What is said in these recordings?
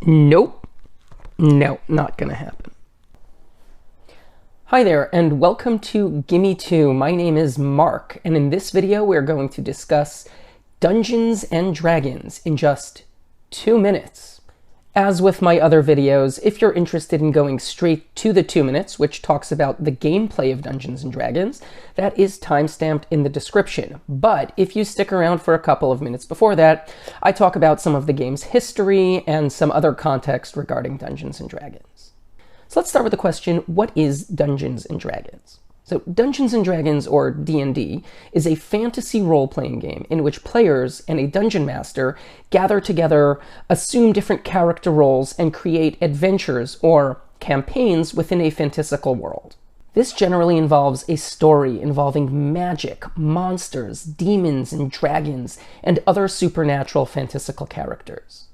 Nope. No, not gonna happen. Hi there, and welcome to Gimme 2. My name is Mark, and in this video we're going to discuss Dungeons and Dragons in just 2 minutes. As with my other videos, if you're interested in going straight to the 2 minutes, which talks about the gameplay of Dungeons and Dragons, that is timestamped in the description. But if you stick around for a couple of minutes before that, I talk about some of the game's history and some other context regarding Dungeons and Dragons. So let's start with the question, what is Dungeons and Dragons? So Dungeons and Dragons, or D&D, is a fantasy role-playing game in which players and a dungeon master gather together, assume different character roles, and create adventures or campaigns within a fantastical world. This generally involves a story involving magic, monsters, demons, and dragons, and other supernatural fantastical characters.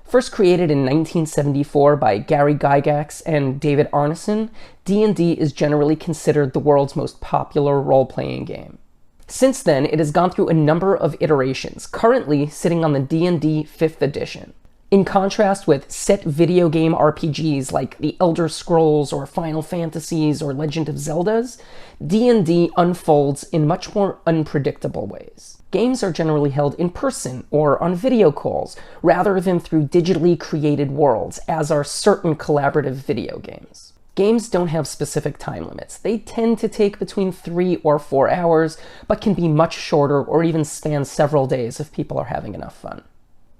First created in 1974 by Gary Gygax and David Arneson, D&D is generally considered the world's most popular role-playing game. Since then, it has gone through a number of iterations, currently sitting on the D&D 5th edition. In contrast with set video game RPGs like The Elder Scrolls or Final Fantasies or Legend of Zelda's, D&D unfolds in much more unpredictable ways. Games are generally held in person or on video calls, rather than through digitally created worlds, as are certain collaborative video games. Games don't have specific time limits. They tend to take between 3 or 4 hours, but can be much shorter or even span several days if people are having enough fun.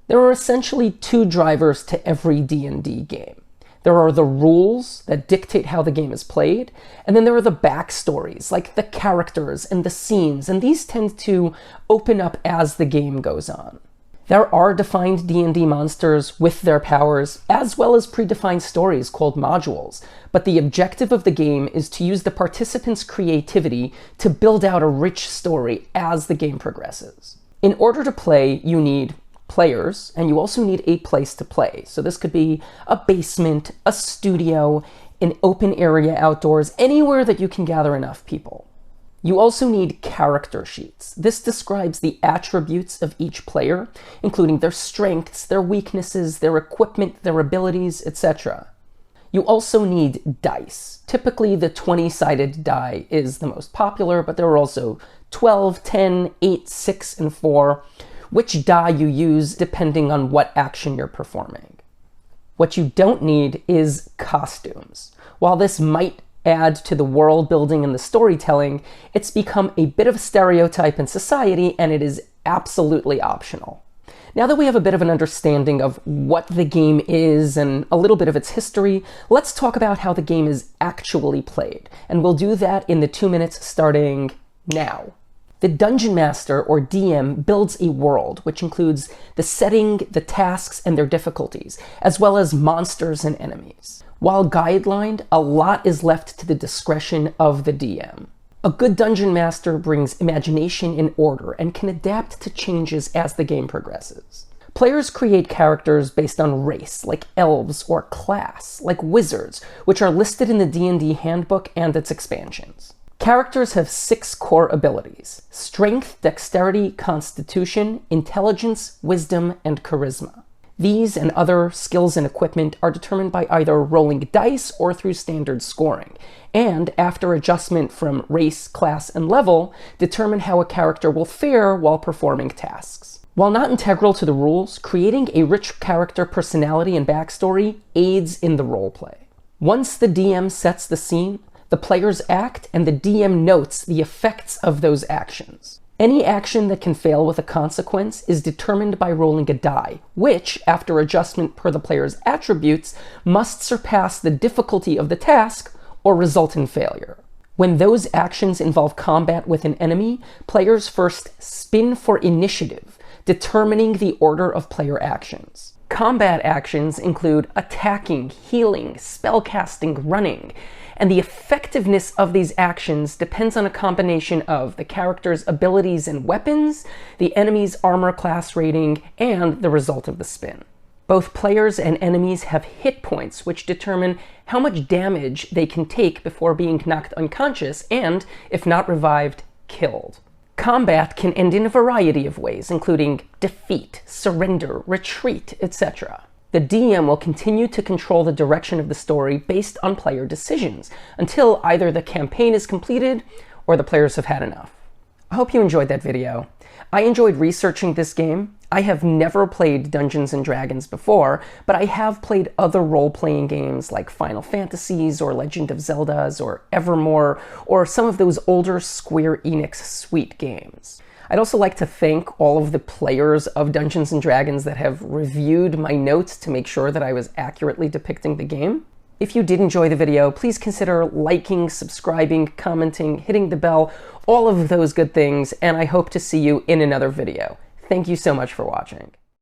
There are essentially 2 drivers to every D&D game. There are the rules that dictate how the game is played, and then there are the backstories, like the characters and the scenes, and these tend to open up as the game goes on. There are defined D&D monsters with their powers, as well as predefined stories called modules, but the objective of the game is to use the participants' creativity to build out a rich story as the game progresses. In order to play, you need players, and you also need a place to play. So this could be a basement, a studio, an open area outdoors, anywhere that you can gather enough people. You also need character sheets. This describes the attributes of each player, including their strengths, their weaknesses, their equipment, their abilities, etc. You also need dice. Typically, the 20-sided die is the most popular, but there are also 12, 10, 8, 6, and 4, which die you use depending on what action you're performing. What you don't need is costumes. While this might add to the world building and the storytelling, it's become a bit of a stereotype in society, and it is absolutely optional. Now that we have a bit of an understanding of what the game is and a little bit of its history, let's talk about how the game is actually played, and we'll do that in the 2 minutes starting now. The Dungeon Master, or DM, builds a world, which includes the setting, the tasks, and their difficulties, as well as monsters and enemies. While guidelined, a lot is left to the discretion of the DM. A good Dungeon Master brings imagination and order, and can adapt to changes as the game progresses. Players create characters based on race, like elves, or class, like wizards, which are listed in the D&D handbook and its expansions. Characters have 6 core abilities: strength, dexterity, constitution, intelligence, wisdom, and charisma. These and other skills and equipment are determined by either rolling dice or through standard scoring, and after adjustment from race, class, and level, determine how a character will fare while performing tasks. While not integral to the rules, creating a rich character personality and backstory aids in the roleplay. Once the DM sets the scene, the players act, and the DM notes the effects of those actions. Any action that can fail with a consequence is determined by rolling a die, which, after adjustment per the player's attributes, must surpass the difficulty of the task or result in failure. When those actions involve combat with an enemy, players first spin for initiative, determining the order of player actions. Combat actions include attacking, healing, spellcasting, running, and the effectiveness of these actions depends on a combination of the character's abilities and weapons, the enemy's armor class rating, and the result of the spin. Both players and enemies have hit points, which determine how much damage they can take before being knocked unconscious and, if not revived, killed. Combat can end in a variety of ways, including defeat, surrender, retreat, etc. The DM will continue to control the direction of the story based on player decisions until either the campaign is completed or the players have had enough. I hope you enjoyed that video. I enjoyed researching this game. I have never played Dungeons & Dragons before, but I have played other role-playing games like Final Fantasies or Legend of Zeldas or Evermore or some of those older Square Enix Suite games. I'd also like to thank all of the players of Dungeons & Dragons that have reviewed my notes to make sure that I was accurately depicting the game. If you did enjoy the video, please consider liking, subscribing, commenting, hitting the bell, all of those good things, and I hope to see you in another video. Thank you so much for watching.